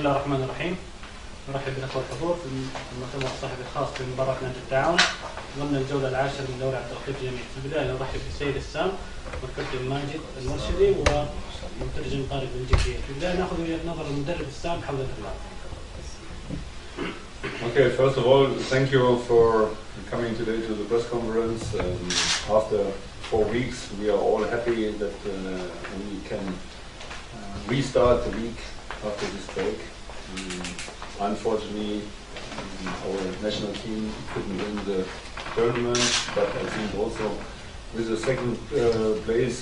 الله الرحمن الرحيم. نرحب بالأخوة الحضور في المؤتمر الصحفي الخاص بمباراة نادي التعاون ضمن الجولة العاشرة من دوري على التوقيف الجميع. في البداية نرحب بالسيد السام والكابتن ماجد المرشدي ومترجم طارق بالجدية. في البداية ناخذ وجهة نظر المدرب السام حول اللقاء. Okay, first of all, thank you for coming today to the press conference. After 4 weeks, we are all happy that we can restart the week after this break. Unfortunately, our national team couldn't win the tournament, but I think also with the second place,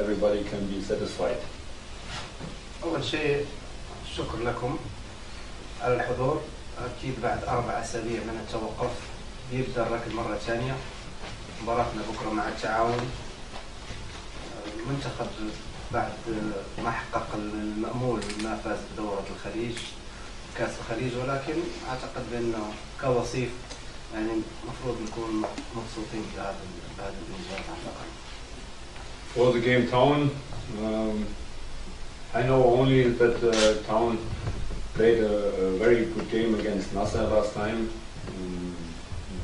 everybody can be satisfied. أول شيء شكر لكم على الحضور. أكيد بعد 4 أسابيع من التوقف يبدأ الركض مرة ثانية. مباراتنا بكرة مع التعاون. المنتخب بعد ما حقق المأمول ما فاز بدورة الخليج كأس الخليج، ولكن أعتقد بأنه كوصيف يعني المفروض نكون مبسوطين بهذا الإنجاز على الأقل. For the game Town, I know only that Town played a very good game against Nasser last time.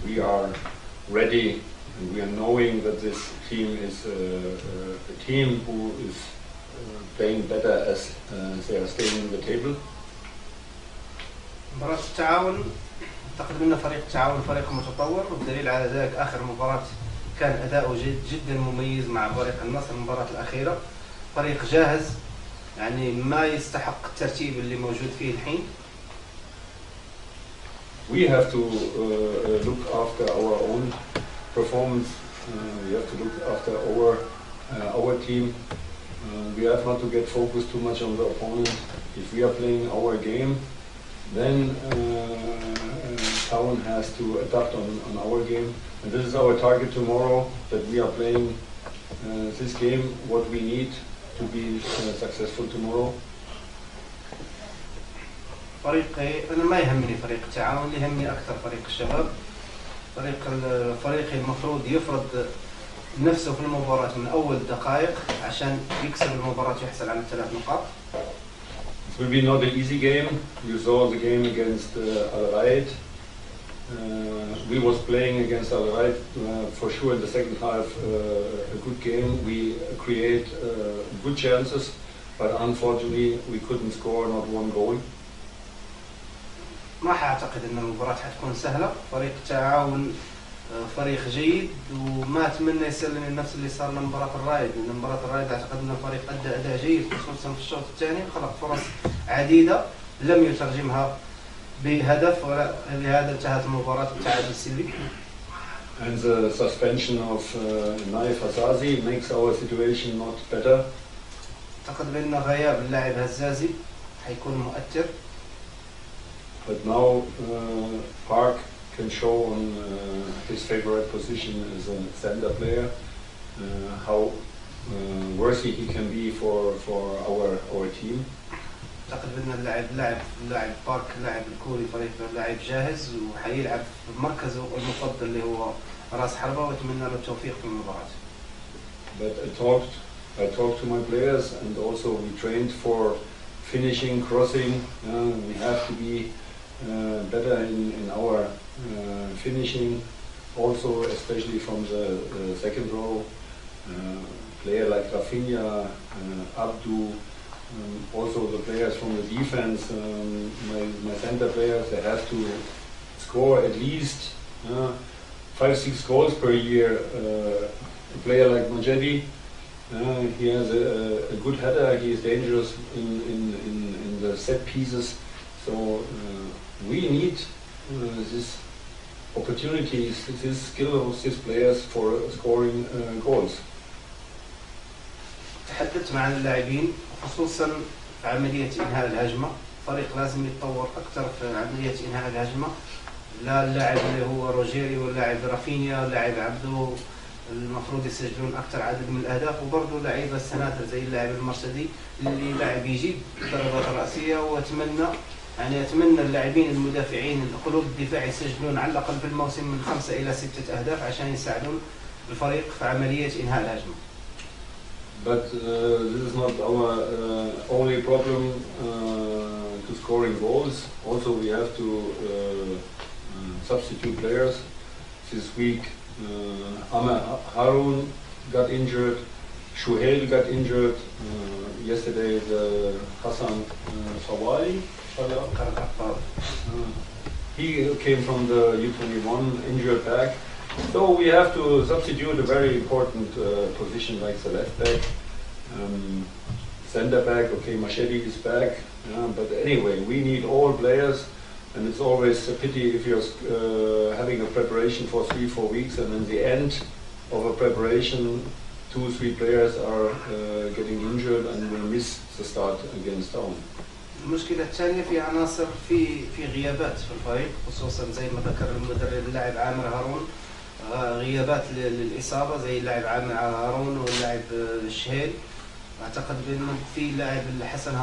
We are ready and we are knowing that this team is a team who is playing better as they are staying in the table. مباراة التعاون أعتقد أن فريق التعاون فريق متطور، والدليل على ذلك آخر مباراة كان أداؤه جدا مميز مع فريق النصر. المباراة الأخيرة فريق جاهز، يعني ما يستحق الترتيب اللي موجود فيه الحين. We have to look after our own performance. We have to look after our team. We have not to get focused too much on the opponent. If we are playing our game, then Town has to adapt on our game. And this is our target tomorrow, that we are playing this game, what we need to be successful tomorrow. أنا ما يهمني فريق التعاون، اللي يهمني أكثر فريق الشباب. فريقي المفروض يفرض نفسه في المباراة من أول دقائق عشان يكسب المباراة ويحصل على 3 نقاط. It will be not an easy game. You saw the game against Al Raid. We was playing against Al Raid for sure in the second half. A good game. We create good chances, but unfortunately we couldn't score not 1 goal. ما أعتقد أن المباراة حتكون سهلة. فريق التعاون فريق جيد، وما أتمنى يصير لنا نفس اللي صار لمباراة الرايد، لأن مباراة الرايد أعتقد أن الفريق أدى أداء جيد خصوصا في الشوط الثاني، خلق فرص عديدة لم يترجمها بهدف، ولهذا انتهت المباراة بالتعادل السلبي. And the suspension of Naif Hazazi makes our situation not better. أعتقد بأن غياب اللاعب هزازي حيكون مؤثر. But now Park can show on his favorite position as a center player how worthy he can be for our team. أعتقد بأن اللاعب بارك اللاعب الكوري فريق لاعب جاهز وحيلعب في مركزه المفضل اللي هو راس حربة، وأتمنى له التوفيق في المباراة. But I talked to my players, and also we trained for finishing, crossing. We have to be better in our finishing, also especially from the second row. Player like Rafinha, Abdu, also the players from the defense, my center players, they have to score at least 5-6 goals per year. A player like Majedi, he has a good header, he is dangerous in the set pieces. So we need these opportunities, this skill of these players for scoring goals. تحدثت مع اللاعبين خصوصا في عملية إنهاء الهجمة. فريق لازم يتطور أكثر في عملية إنهاء الهجمة. لا اللاعب اللي هو روجيري واللاعب رافينيا واللاعب عبدو المفروض يسجلون أكثر عدد من الأهداف، وبرضه لاعيبة السناتر زي اللاعب المرشدي اللي لاعب يجيب ضربات رأسية. أتمنى اللاعبين المدافعين القلوب الدفاع يسجلون على الأقل في الموسم من 5 إلى 6 أهداف عشان يساعدون الفريق في عملية إنهاء الهجمة. But this is not our only problem to to scoring goals. Also, we have to substitute players. This week, Harun got injured, Shuhail got injured. Yesterday, the Hassan Fawali, he came from the U21, injured back. So we have to substitute a very important position like the left back. Center back, okay, Machete is back. But anyway, we need all players. And it's always a pity if you're having a preparation for 3-4 weeks, and in the end of a preparation, 2-3 players are getting injured and will miss the start against Town. المشكلة الثانية في عناصر في غيابات في الفريق، خصوصا زي ما ذكر المدرب اللاعب عامر هارون، غيابات للإصابة زي اللاعب عامر هارون واللاعب الشهيل. اعتقد بانه في لاعب حسن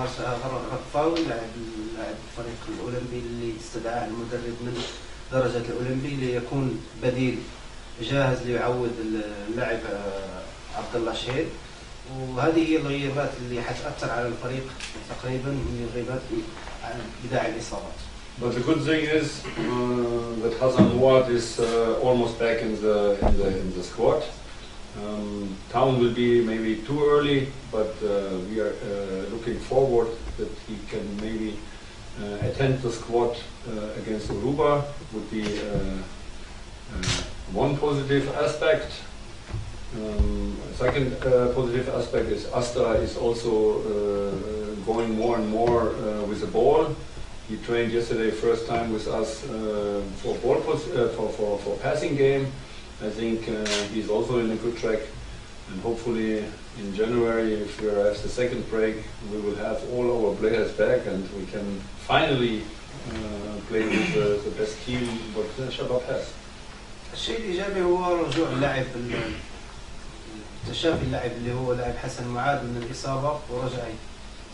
رقفاوي لاعب الفريق الاولمبي اللي استدعاه المدرب من درجه الاولمبي ليكون بديل جاهز ليعوض اللاعب عبد الله شهيد. وهذه هي الغيابات اللي حتاثر على الفريق تقريبا من الغيابات بداعي الاصابات. But the good thing is that Hassan Muad is almost back in the squad. Town will be maybe too early, but we are looking forward that he can maybe attend the squad against Aruba. Would be one positive aspect. Second positive aspect is Asta is also going more and more with the ball. He trained yesterday first time with us for for passing game. I think he's also in a good track, and hopefully in January, if we have the second break, we will have all our players back and we can finally play with the best team what the Shabab has. الشيء الإيجابي هو رجوع اللاعب تشافي اللاعب اللي هو لاعب حسن معاذ من الإصابة ورجع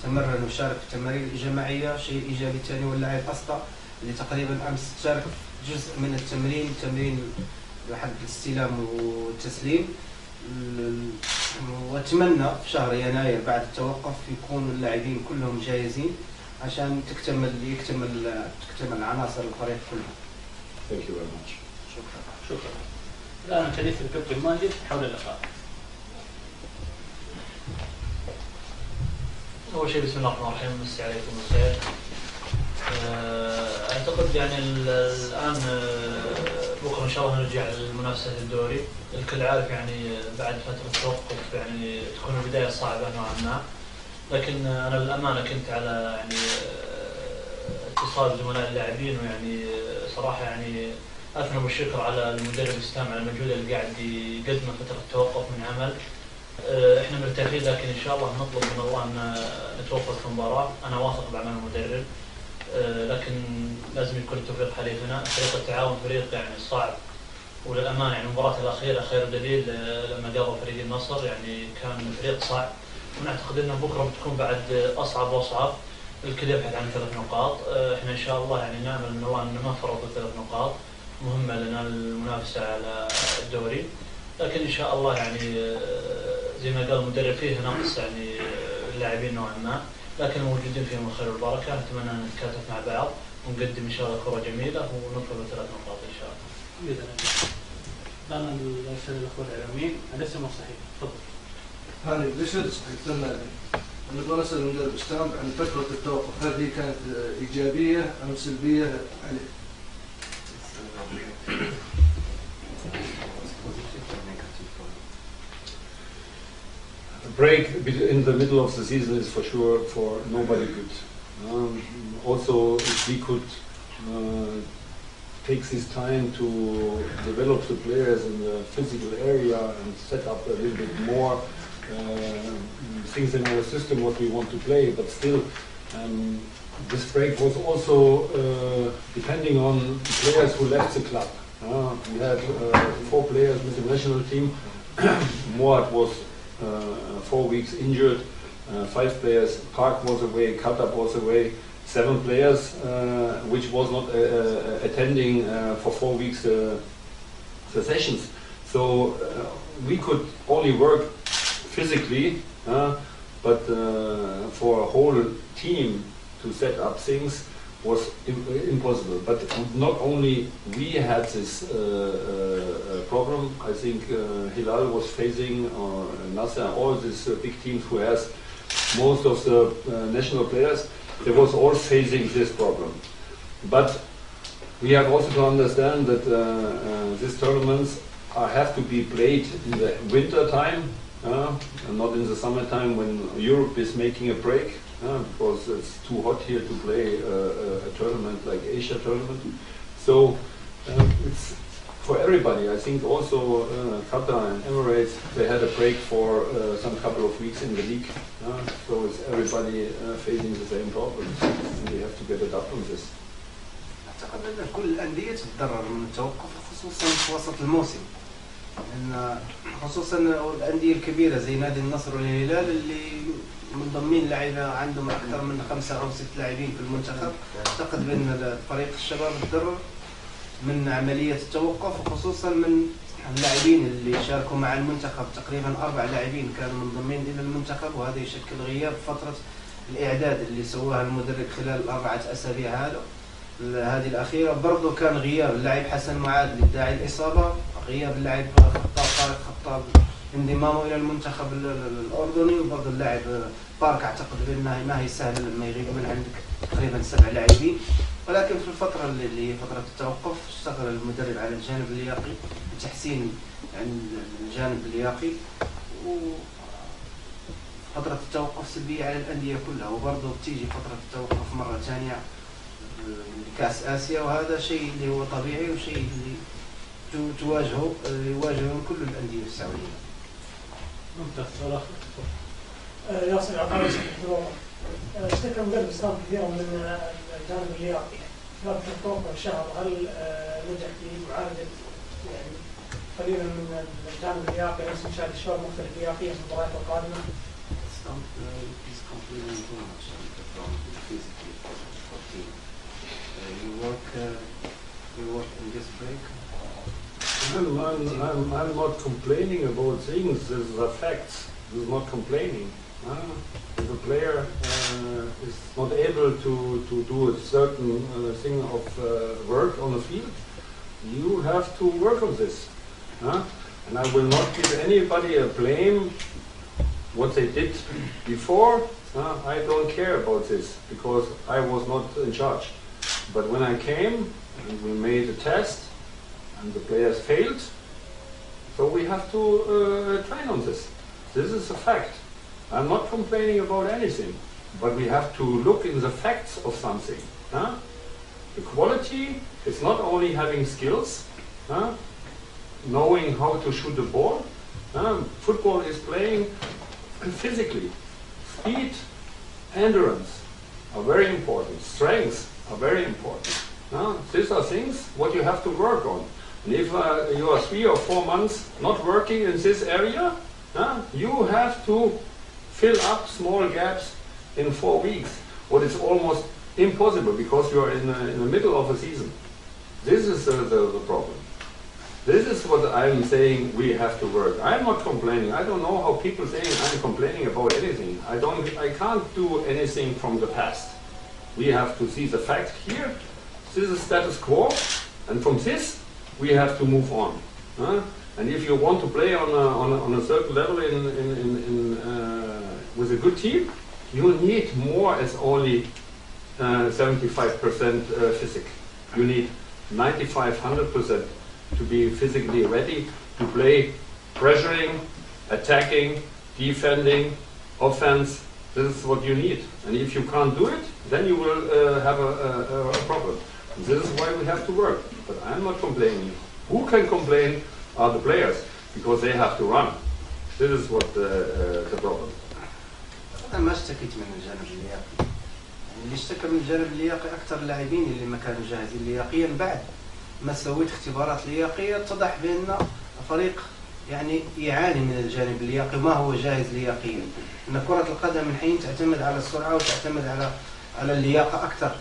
تمرن وشارك في التمارين الجماعية. الشيء الإيجابي الثاني هو اللاعب أسطى اللي تقريبا أمس شارك جزء من التمرين لحد الاستلام والتسليم. واتمنى في شهر يناير بعد التوقف يكون اللاعبين كلهم جاهزين عشان تكتمل عناصر الفريق كلها. Thank you very much. شكرا. الآن الحديث الكابتن ماجد حول اللقاء. أول شيء بسم الله الرحمن الرحيم، مسي عليكم بالخير. أعتقد يعني الآن بكرة إن شاء الله نرجع للمنافسة الدوري. الكل عارف يعني بعد فترة توقف يعني تكون البداية صعبة نوعا ما، لكن أنا للأمانة كنت على يعني اتصال بزملاء اللاعبين، ويعني صراحة يعني أثنى بالشكر على المدرب إسلام على المجهود اللي قاعد يقدمه فترة التوقف من عمل. احنا مرتاحين، لكن ان شاء الله نطلب من الله ان نتوفق في المباراة. انا واثق بعمل المدرب، لكن لازم يكون التوفيق حليفنا. فريق التعاون فريق يعني صعب، وللامانه يعني المباراة الاخيرة خير دليل لما قابل فريق النصر، يعني كان فريق صعب، ونعتقد ان بكره بتكون بعد اصعب واصعب. الكل يبحث عن 3 نقاط. احنا ان شاء الله يعني نامل من الله ان ما نفرط ب3 نقاط مهمة لنا المنافسة على الدوري، لكن ان شاء الله يعني زي ما قال المدرب فيه نقص يعني اللاعبين نوعا ما، لكن موجودين فيهم الخير والبركه. نتمنى ان نتكاتف مع بعض ونقدم ان شاء الله كره جميله ونطلب 3 نقاط ان شاء الله. باذن الله. الان الاسئله الاخوه الاعلاميين، الاسم الصحيح تفضل. هاني بشر صحيح لنادي. نبغى نسال المدرب اسلام عن فتره التوقف، هل هي كانت ايجابيه ام سلبيه عليه؟ A break in the middle of the season is for sure for nobody good. Also, if we could take this time to develop the players in the physical area and set up a little bit more things in our system what we want to play, but still this break was also depending on players who left the club. We had 4 players with the national team. Moat was 4 weeks injured, 5 players, Park was away, Katab was away, 7 players which was not attending for 4 weeks the sessions. So we could only work physically, but for a whole team to to set up things was impossible. But not only we had this problem. I think Hilal was facing, or Nasser, all these big teams who has most of the national players, they was all facing this problem. But we have also to understand that these tournaments have to be played in the winter time, and not in the summertime when Europe is making a break, because it's too hot here to play a tournament like Asia tournament. So it's for everybody. I think also Qatar and Emirates, they had a break for some couple of weeks in the league. So it's everybody facing the same problems, and we have to get adapt on this. أعتقد أن كل الأندية تتضرر من التوقف خصوصا في وسط الموسم، لأن خصوصا الأندية الكبيرة زي نادي النصر والهلال اللي منضمين لعيبة عندهم أكثر من 5 أو 6 لاعبين في المنتخب. أعتقد بأن فريق الشباب تضرر من عملية التوقف، وخصوصا من اللاعبين اللي شاركوا مع المنتخب. تقريبا 4 لاعبين كانوا منضمين إلى المنتخب، وهذا يشكل غياب فترة الإعداد اللي سواها المدرب خلال ال4 أسابيع هذه الأخيرة. برضو كان غياب اللاعب حسن معاذ للداعي الإصابة، غياب اللاعب طارق خطاب انضمامه إلى المنتخب الأردني، وبرضو اللاعب بارك. أعتقد بأنها ما هي سهلة لما يغيب من عندك تقريبا 7 لاعبين. ولكن في الفترة اللي هي فترة التوقف اشتغل المدرب على الجانب اللياقي بتحسين الجانب اللياقي، وفترة التوقف سلبية على الأندية كلها. وبرضو بتيجي فترة التوقف مرة ثانية لكأس آسيا، وهذا شيء اللي هو طبيعي وشيء اللي يواجهه كل الأندية السعودية. ممتاز. ياسر عطاني اشتكى مدرب اسلام كثيرا من الجانب اللياقي. خلال التوقف شهر هل نجح في معالجة يعني قليلا من الجانب اللياقي نفس مشاهد الشباب مختلف لياقيا في المباريات القادمة؟ You work in this break? I'm not complaining about things. This is a fact. This is not complaining. If a player is not able to do a certain thing of work on the field, you have to work on this. And I will not give anybody a blame what they did before. I don't care about this because I was not in charge. But when I came and we made a test and the players failed, so we have to train on this. This is a fact. I'm not complaining about anything, but we have to look in the facts of something. The quality is not only having skills, knowing how to shoot the ball. Football is playing physically. Speed, endurance are very important. Strength are very important. These are things what you have to work on. And if you are 3 or 4 months not working in this area, you have to fill up small gaps in 4 weeks. What is almost impossible because you are in the middle of a season. This is the problem. This is what I'm saying we have to work. I'm not complaining. I don't know how people saying I'm complaining about anything. I can't do anything from the past. We have to see the fact here. This is status quo, and from this we have to move on. And if you want to play on a certain level with a good team, you need more as only 75% physics. You need 95-100% to be physically ready to play pressuring, attacking, defending, offense. This is what you need. And if you can't do it, then you will have a problem. And this is why we have to work. But I'm not complaining. Who can complain are the players, because they have to run. This is what the problem. أنا ما اشتكيت من الجانب اللياقي. اللي اشتكى من الجانب اللياقي أكثر اللاعبين اللي ما كانوا جاهزين لياقيا. بعد ما سويت اختبارات لياقية اتضح بأن فريق يعني يعاني من الجانب اللياقي وما هو جاهز لياقيا. أن كرة القدم من حين تعتمد على السرعة وتعتمد على اللياقة أكثر.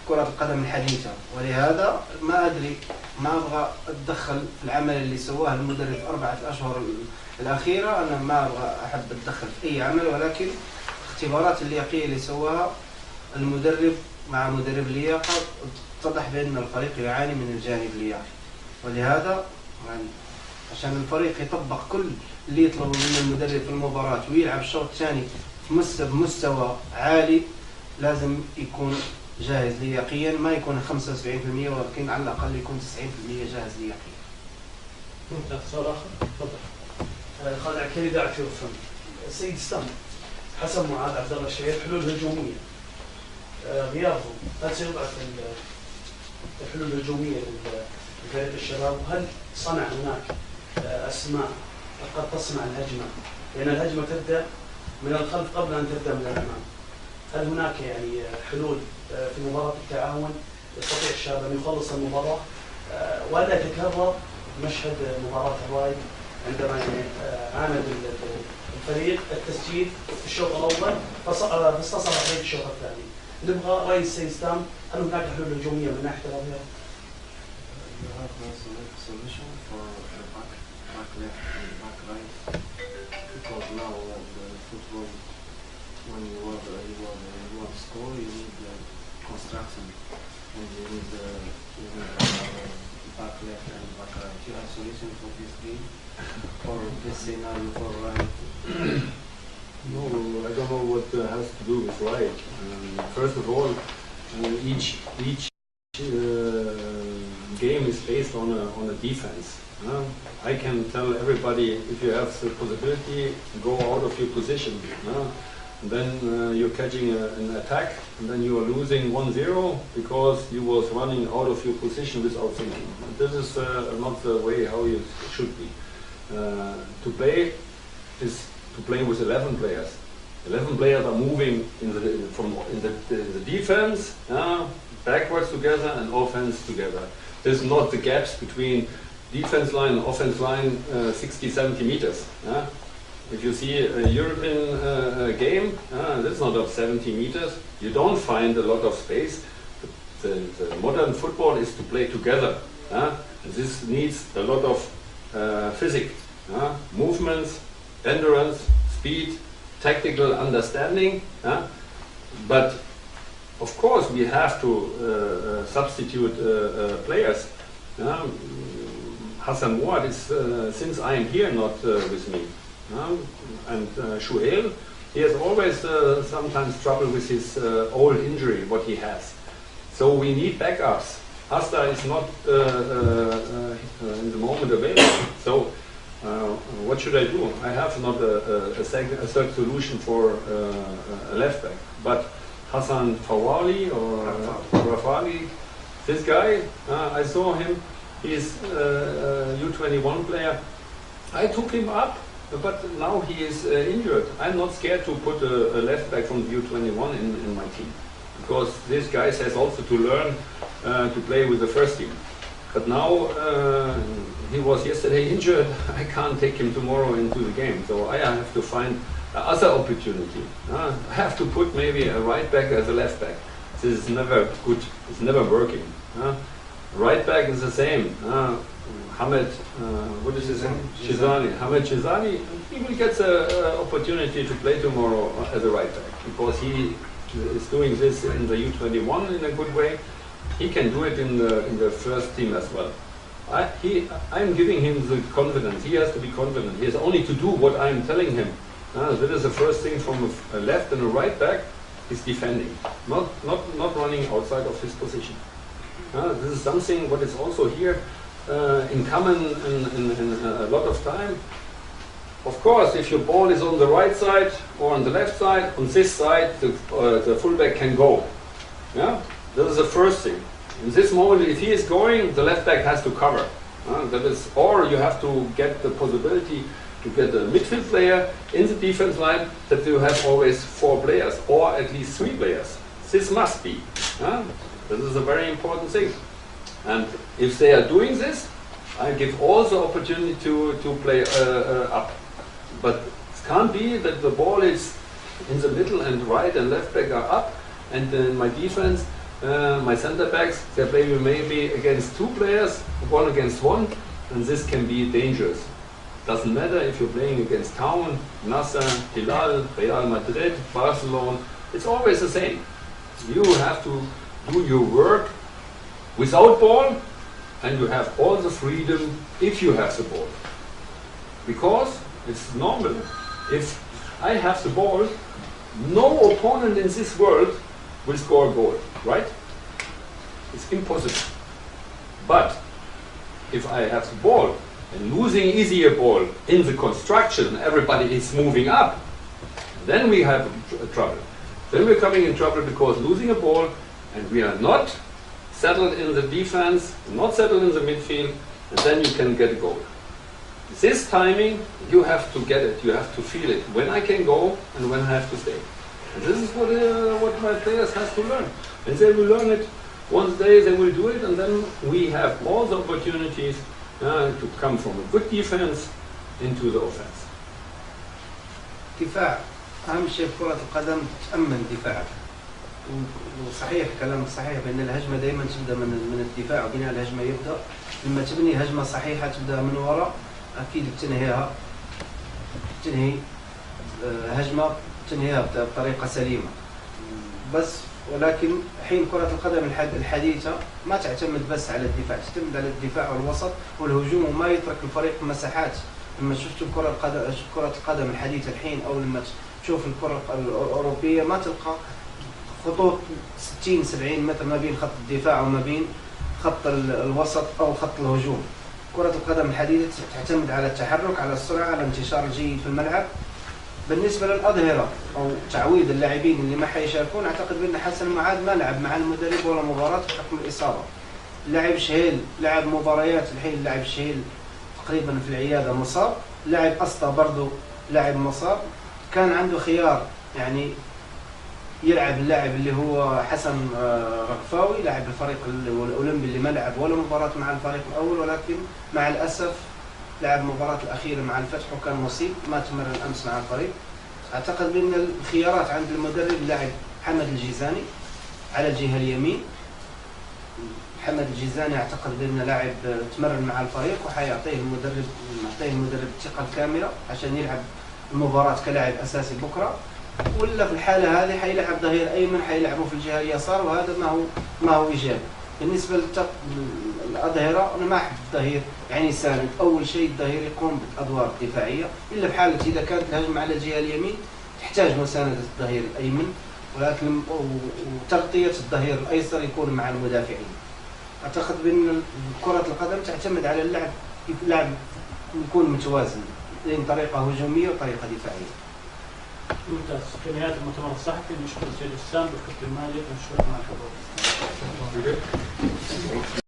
كرة القدم الحديثة، ولهذا ما أدري، ما أبغى أتدخل في العمل اللي سواه المدرب 4 أشهر الأخيرة. أنا ما أبغى أحب أتدخل في أي عمل، ولكن الاختبارات اللياقية اللي سواها المدرب مع مدرب اللياقة اتضح بأن الفريق يعاني من الجانب اللياقي، ولهذا يعني عشان الفريق يطبق كل اللي يطلبه من المدرب في المباراة ويلعب الشوط الثاني بمستوى عالي لازم يكون جاهز لياقيا، ما يكون 75% ولكن على الأقل يكون 90% جاهز لياقيا. سؤال آخر تفضل. خالد عكيري إذاعة يوفن. السيد ستام حسب معاذ عبد الله الشهير حلول هجومية غيابهم هل سيضعف الحلول الهجومية لفريق الشباب؟ وهل صنع هناك أسماء قد تصنع الهجمة؟ لأن الهجمة تبدأ من الخلف قبل أن تبدأ من الأمام. هل هناك يعني حلول في مباراة التعاون يستطيع الشباب أن يخلص المباراة ولا يتكرر مشهد مباراة الرايد عندما عاند الفريق التسجيل في الشوط الأول فاستصل عليه الشوط الثاني؟ نبغى رأي السيد ستام، هل هناك حلول هجومية من ناحية الأظهرة؟ when you want to score, you need construction, and you need back left and back right. You have solution for this game, for this scenario, for right? No, I don't know what has to do with right. First of all, each game is based on a defense. I can tell everybody, if you have the possibility, go out of your position. Then you're catching an attack, and then you are losing 1-0 because you was running out of your position without thinking. This is not the way how you should be. To play is to play with 11 players. 11 players are moving in the defense, backwards together and offense together. There's not the gaps between defense line and offense line 60-70 meters. If you see a European game, that's not of 70 meters. You don't find a lot of space. The modern football is to play together. This needs a lot of physics, movements, endurance, speed, tactical understanding. But of course we have to substitute players. Hassan Mouad is, since I am here, not with me. And Shuhail, he has always sometimes trouble with his old injury, what he has. So we need backups. Hasta is not in the moment available. So what should I do? I have not a third solution for a left back. But Hassan Fawali or Rafali, this guy, I saw him. He's a U21 player. I took him up, but now he is injured. I'm not scared to put a left back from the U21 in my team, because this guy has also to learn to play with the first team. But now he was yesterday injured. I can't take him tomorrow into the game, so I have to find other opportunity. I have to put maybe a right back as a left back. This is never good. It's never working. Right back is the same. Hamed, what is his name? Shizani. Hamed Shizani, he will get the opportunity to play tomorrow as a right back, because he is doing this in the U21 in a good way. He can do it in the first team as well. I'm giving him the confidence. He has to be confident. He has only to do what I'm telling him. That is the first thing from a left and a right back is defending, not running outside of his position. This is something what is also here in common in a lot of time. Of course, if your ball is on the right side or on the left side, on this side the fullback can go. That is the first thing. In this moment, if he is going, the left back has to cover. That is, or you have to get the possibility to get a midfield player in the defense line, that you have always 4 players or at least 3 players. This must be. This is a very important thing. And if they are doing this, I give all the opportunity to play up. But it can't be that the ball is in the middle and right and left back are up, and then my defense, my center backs, they play maybe against 2 players, 1 against 1, and this can be dangerous. Doesn't matter if you're playing against Town, Nasser, Hilal, Real Madrid, Barcelona, it's always the same. You have to do your work without ball, and you have all the freedom if you have the ball. Because it's normal. If I have the ball, no opponent in this world will score a goal, right? It's impossible. But if I have the ball and losing easier ball in the construction, everybody is moving up, then we have trouble. Then we're coming in trouble because losing a ball and we are not settled in the defense, not settled in the midfield, and then you can get a goal. This timing, you have to get it, you have to feel it, when I can go and when I have to stay. And this is what my players have to learn. And they will learn it. One day they will do it, and then we have all the opportunities to come from a good defense into the offense. دفاع أهم شيء في كرة القدم تأمن دفاعك. وصحيح كلامك صحيح بأن الهجمة دائما تبدأ من الدفاع، وبناء الهجمة يبدأ لما تبني هجمة صحيحة تبدأ من وراء أكيد بتنهيها، تنهي هجمة تنهيها بطريقة سليمة. بس ولكن حين كرة القدم الحديثة ما تعتمد بس على الدفاع، تعتمد على الدفاع والوسط والهجوم، وما يترك الفريق مساحات. لما شفتوا كرة القدم الحديثة الحين أو لما تشوف الكرة الأوروبية ما تلقى خطوط 60-70 متر ما بين خط الدفاع وما بين خط الوسط أو خط الهجوم. كرة القدم الحديثة تعتمد على التحرك، على السرعة، على الانتشار الجيد في الملعب. بالنسبة للأظهرة أو تعويض اللاعبين اللي ما حيشاركون، أعتقد بأن حسن معاذ ما لعب مع المدرب ولا مباراة بحكم الإصابة. لاعب شهيل لعب مباريات، الحين لاعب شهيل تقريبا في العيادة مصاب، لاعب أسطى برضو لاعب مصاب. كان عنده خيار يعني يلعب اللاعب اللي هو حسن رقفاوي لاعب الفريق الأولمبي اللي ما لعب ولا مباراة مع الفريق الأول، ولكن مع الأسف لعب المباراة الأخيرة مع الفتح وكان مصيب ما تمرن أمس مع الفريق. أعتقد بأن الخيارات عند المدرب لاعب حمد الجيزاني على الجهة اليمين. حمد الجيزاني أعتقد بأنه لاعب تمرن مع الفريق وحيعطيه المدرب الثقة الكاملة عشان يلعب المباراة كلاعب أساسي بكرة. ولا في الحالة هذه حيلعب ظهير أيمن، حيلعبه في الجهة اليسار، وهذا ما هو إيجابي. بالنسبة للأظهرة أنا ما أحب الظهير يعني ساند. أول شيء الظهير يقوم بالأدوار الدفاعية، إلا في حالة إذا كانت الهجمة على الجهة اليمين تحتاج مساندة الظهير الأيمن، ولكن وتغطية الظهير الأيسر يكون مع المدافعين. أعتقد بأن كرة القدم تعتمد على اللعب يكون متوازن بين طريقة هجومية وطريقة دفاعية. ممتاز. في نهاية المؤتمر الصحفي نشكر السيد السام والكابتن ماجد ونشكركم على الحضور.